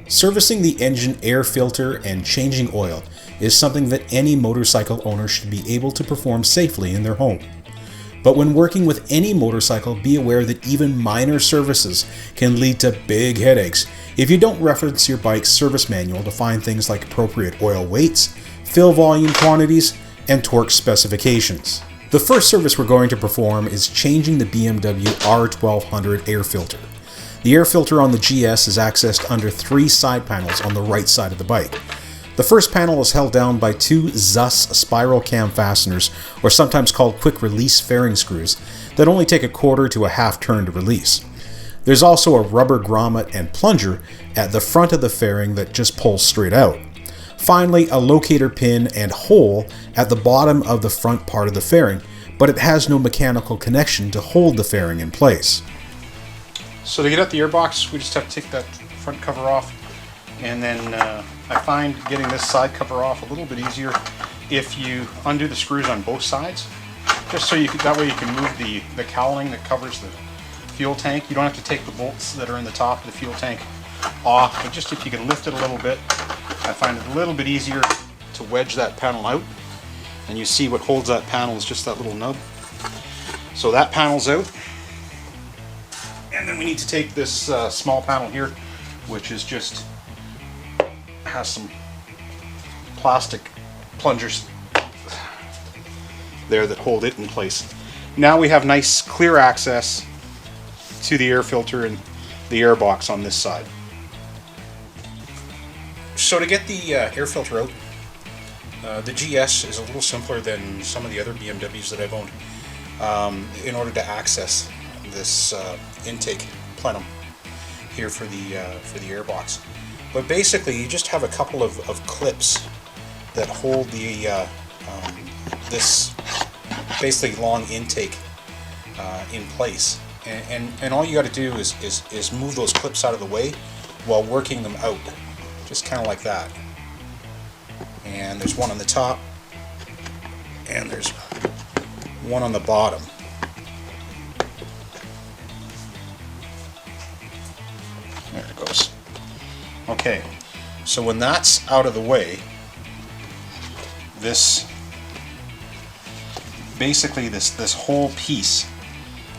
Servicing the engine air filter and changing oil is something that any motorcycle owner should be able to perform safely in their home. But when working with any motorcycle, be aware that even minor services can lead to big headaches if you don't reference your bike's service manual to find things like appropriate oil weights, fill volume quantities, and torque specifications. The first service we're going to perform is changing the BMW R1200 air filter. The air filter on the GS is accessed under 3 side panels on the right side of the bike. The first panel is held down by 2 ZUS spiral cam fasteners, or sometimes called quick release fairing screws, that only take a quarter to a half turn to release. There's also a rubber grommet and plunger at the front of the fairing that just pulls straight out. Finally, a locator pin and hole at the bottom of the front part of the fairing, but it has no mechanical connection to hold the fairing in place. So to get out the airbox, we just have to take that front cover off, and then I find getting this side cover off a little bit easier if you undo the screws on both sides, just so that way you can move the cowling that covers the fuel tank. You don't have to take the bolts that are in the top of the fuel tank off, but just if you can lift it a little bit, I find it a little bit easier to wedge that panel out. And you see what holds that panel is just that little nub. So that panel's out. And then we need to take this small panel here, which is just has some plastic plungers there that hold it in place. Now we have nice clear access to the air filter and the air box on this side. So to get the air filter out, the GS is a little simpler than some of the other BMWs that I've owned in order to access this intake plenum here for the air box. But basically you just have a couple of clips that hold the this basically long intake in place, and all you got to do is move those clips out of the way while working them out, just kind of like that. And there's one on the top and there's one on the bottom. There it goes. Okay, so when that's out of the way, this basically this whole piece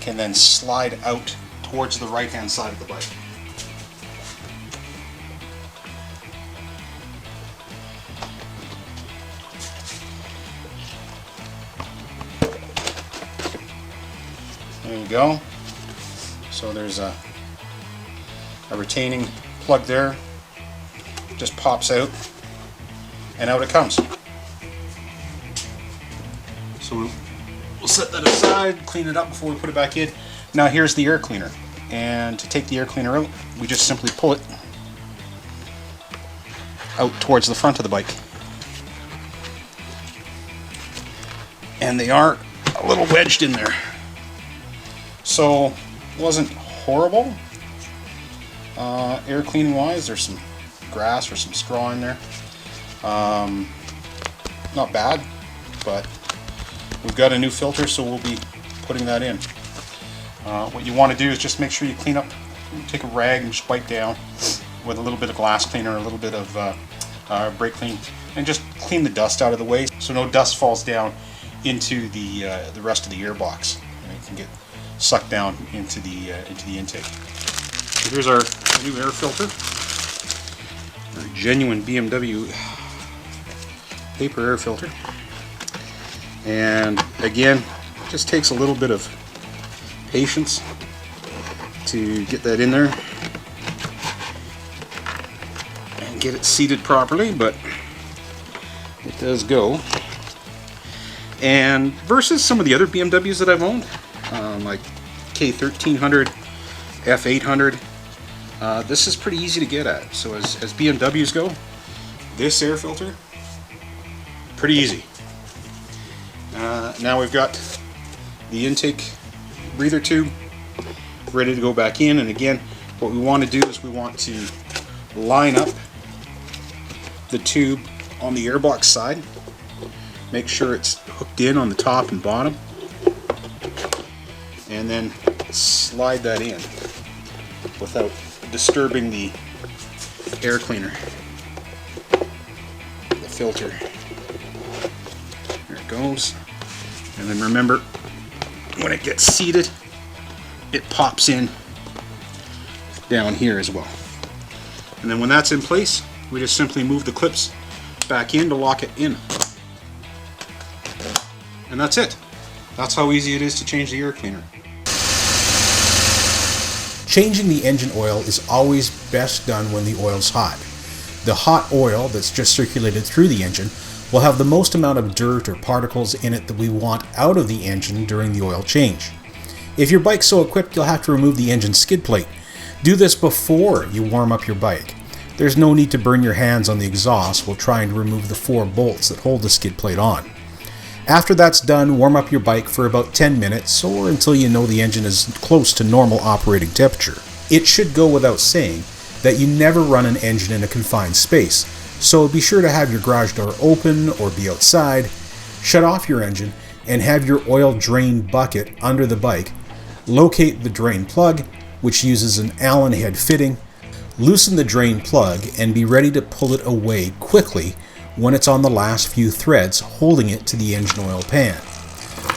can then slide out towards the right hand side of the bike. There you go. So there's a retaining plug there, just pops out and out it comes. So we'll set that aside, clean it up before we put it back in. Now here's the air cleaner, and to take the air cleaner out, we just simply pull it out towards the front of the bike. And they are a little wedged in there. So it wasn't horrible air cleaning wise. There's some grass or some straw in there. Not bad, but we've got a new filter, so we'll be putting that in. What you want to do is just make sure you clean up, take a rag and just wipe down with a little bit of glass cleaner, a little bit of brake clean, and just clean the dust out of the way so no dust falls down into the rest of the airbox, and it can get sucked down into the intake. So here's our new air filter, our genuine BMW paper air filter, and again, just takes a little bit of patience to get that in there and get it seated properly, but it does go. And versus some of the other BMWs that I've owned, like K1300, F800, this is pretty easy to get at. So as BMWs go, this air filter, pretty easy. Now we've got the intake breather tube ready to go back in, and again, what we want to do is we want to line up the tube on the airbox side, make sure it's hooked in on the top and bottom, and then slide that in without disturbing the air cleaner, the filter. There it goes. And then remember, when it gets seated, it pops in down here as well. And then when that's in place, we just simply move the clips back in to lock it in. And that's it. That's how easy it is to change the air cleaner. Changing the engine oil is always best done when the oil's hot. The hot oil that's just circulated through the engine will have the most amount of dirt or particles in it that we want out of the engine during the oil change. If your bike's so equipped, you'll have to remove the engine skid plate. Do this before you warm up your bike. There's no need to burn your hands on the exhaust while trying to remove the 4 bolts that hold the skid plate on. After that's done, warm up your bike for about 10 minutes or until you know the engine is close to normal operating temperature. It should go without saying that you never run an engine in a confined space, so be sure to have your garage door open or be outside, shut off your engine, and have your oil drain bucket under the bike. Locate the drain plug, which uses an Allen head fitting. Loosen the drain plug and be ready to pull it away quickly when it's on the last few threads holding it to the engine oil pan.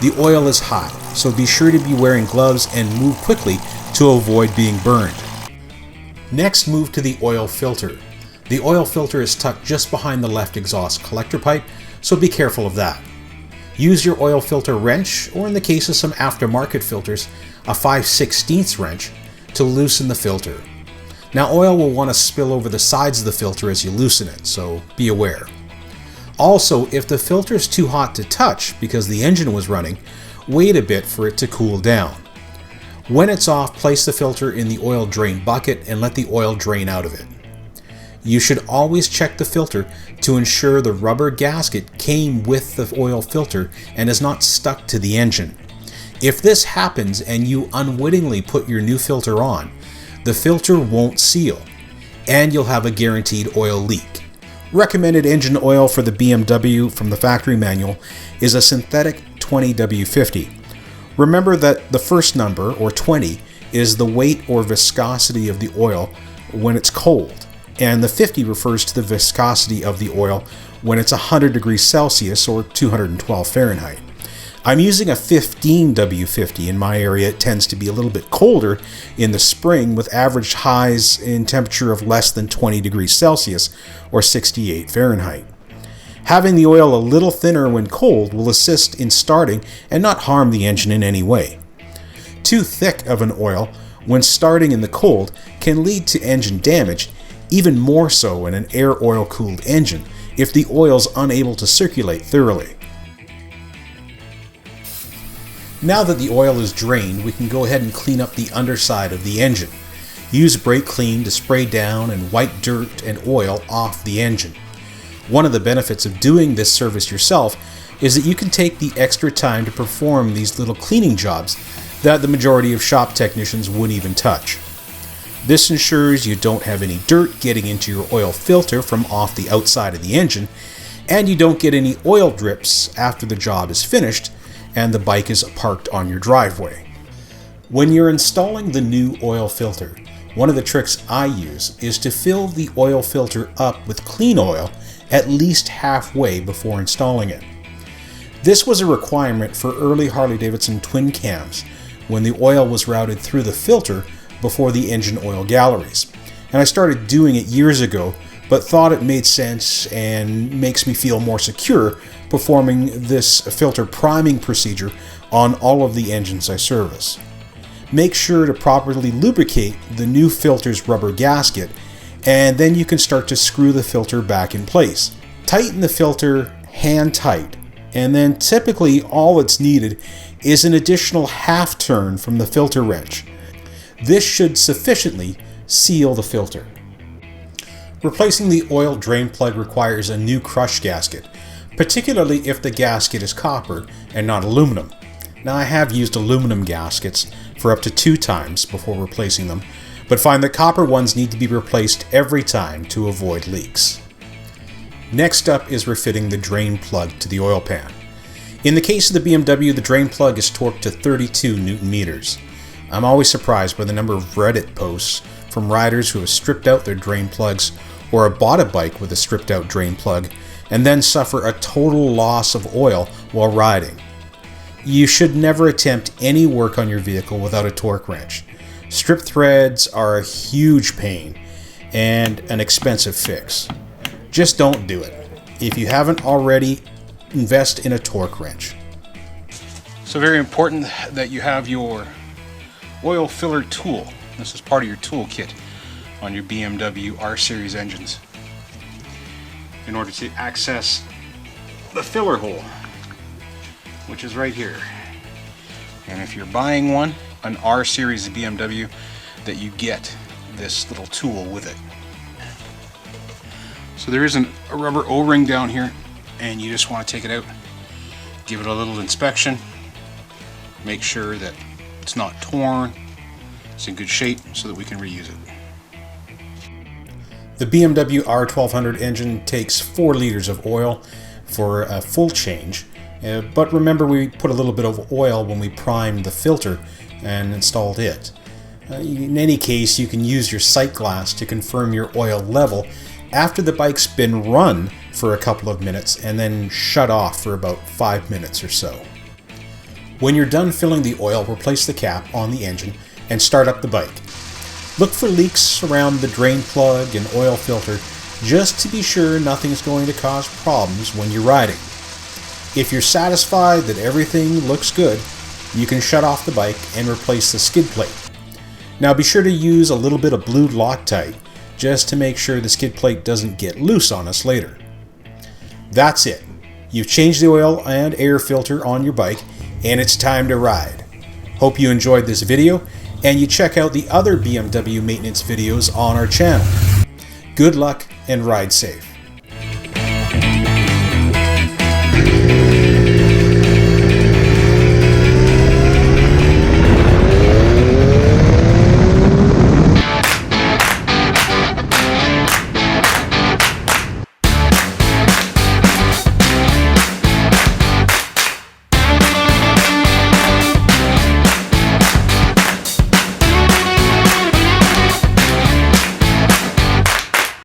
The oil is hot, so be sure to be wearing gloves and move quickly to avoid being burned. Next, move to the oil filter. The oil filter is tucked just behind the left exhaust collector pipe, so be careful of that. Use your oil filter wrench, or in the case of some aftermarket filters, a 5/16 wrench, to loosen the filter. Now, oil will want to spill over the sides of the filter as you loosen it, so be aware. Also, if the filter is too hot to touch because the engine was running, wait a bit for it to cool down. When it's off, place the filter in the oil drain bucket and let the oil drain out of it. You should always check the filter to ensure the rubber gasket came with the oil filter and is not stuck to the engine. If this happens and you unwittingly put your new filter on, the filter won't seal, and you'll have a guaranteed oil leak. Recommended engine oil for the BMW from the factory manual is a synthetic 20W50. Remember that the first number, or 20, is the weight or viscosity of the oil when it's cold, and the 50 refers to the viscosity of the oil when it's 100 degrees Celsius or 212 Fahrenheit. I'm using a 15W50. In my area, it tends to be a little bit colder in the spring with average highs in temperature of less than 20 degrees Celsius or 68 Fahrenheit. Having the oil a little thinner when cold will assist in starting and not harm the engine in any way. Too thick of an oil when starting in the cold can lead to engine damage, even more so in an air oil cooled engine if the oil is unable to circulate thoroughly. Now that the oil is drained, we can go ahead and clean up the underside of the engine. Use brake clean to spray down and wipe dirt and oil off the engine. One of the benefits of doing this service yourself is that you can take the extra time to perform these little cleaning jobs that the majority of shop technicians wouldn't even touch. This ensures you don't have any dirt getting into your oil filter from off the outside of the engine, and you don't get any oil drips after the job is finished and the bike is parked on your driveway. When you're installing the new oil filter, one of the tricks I use is to fill the oil filter up with clean oil at least halfway before installing it. This was a requirement for early Harley-Davidson twin cams when the oil was routed through the filter before the engine oil galleries. And I started doing it years ago, but thought it made sense and makes me feel more secure performing this filter priming procedure on all of the engines I service. Make sure to properly lubricate the new filter's rubber gasket, and then you can start to screw the filter back in place. Tighten the filter hand tight, and then typically all that's needed is an additional half turn from the filter wrench. This should sufficiently seal the filter. Replacing the oil drain plug requires a new crush gasket, particularly if the gasket is copper and not aluminum. Now, I have used aluminum gaskets for up to 2 times before replacing them, but find that copper ones need to be replaced every time to avoid leaks. Next up is refitting the drain plug to the oil pan. In the case of the BMW, the drain plug is torqued to 32 Newton meters. I'm always surprised by the number of Reddit posts from riders who have stripped out their drain plugs or have bought a bike with a stripped out drain plug and then suffer a total loss of oil while riding. You should never attempt any work on your vehicle without a torque wrench. Strip threads are a huge pain and an expensive fix. Just don't do it. If you haven't already, invest in a torque wrench. So very important that you have your oil filler tool. This is part of your tool kit on your BMW R series engines in order to access the filler hole, which is right here. And if you're buying one, an R series BMW, that you get this little tool with it. So there is a rubber O-ring down here, and you just want to take it out, give it a little inspection, make sure that it's not torn, it's in good shape so that we can reuse it. The BMW R1200 engine takes 4 liters of oil for a full change, but remember we put a little bit of oil when we primed the filter and installed it. In any case, you can use your sight glass to confirm your oil level after the bike's been run for a couple of minutes and then shut off for about 5 minutes or so. When you're done filling the oil, replace the cap on the engine and start up the bike. Look for leaks around the drain plug and oil filter just to be sure nothing's going to cause problems when you're riding. If you're satisfied that everything looks good, you can shut off the bike and replace the skid plate. Now be sure to use a little bit of blue Loctite just to make sure the skid plate doesn't get loose on us later. That's it. You've changed the oil and air filter on your bike and it's time to ride. Hope you enjoyed this video and you check out the other BMW maintenance videos on our channel. Good luck and ride safe.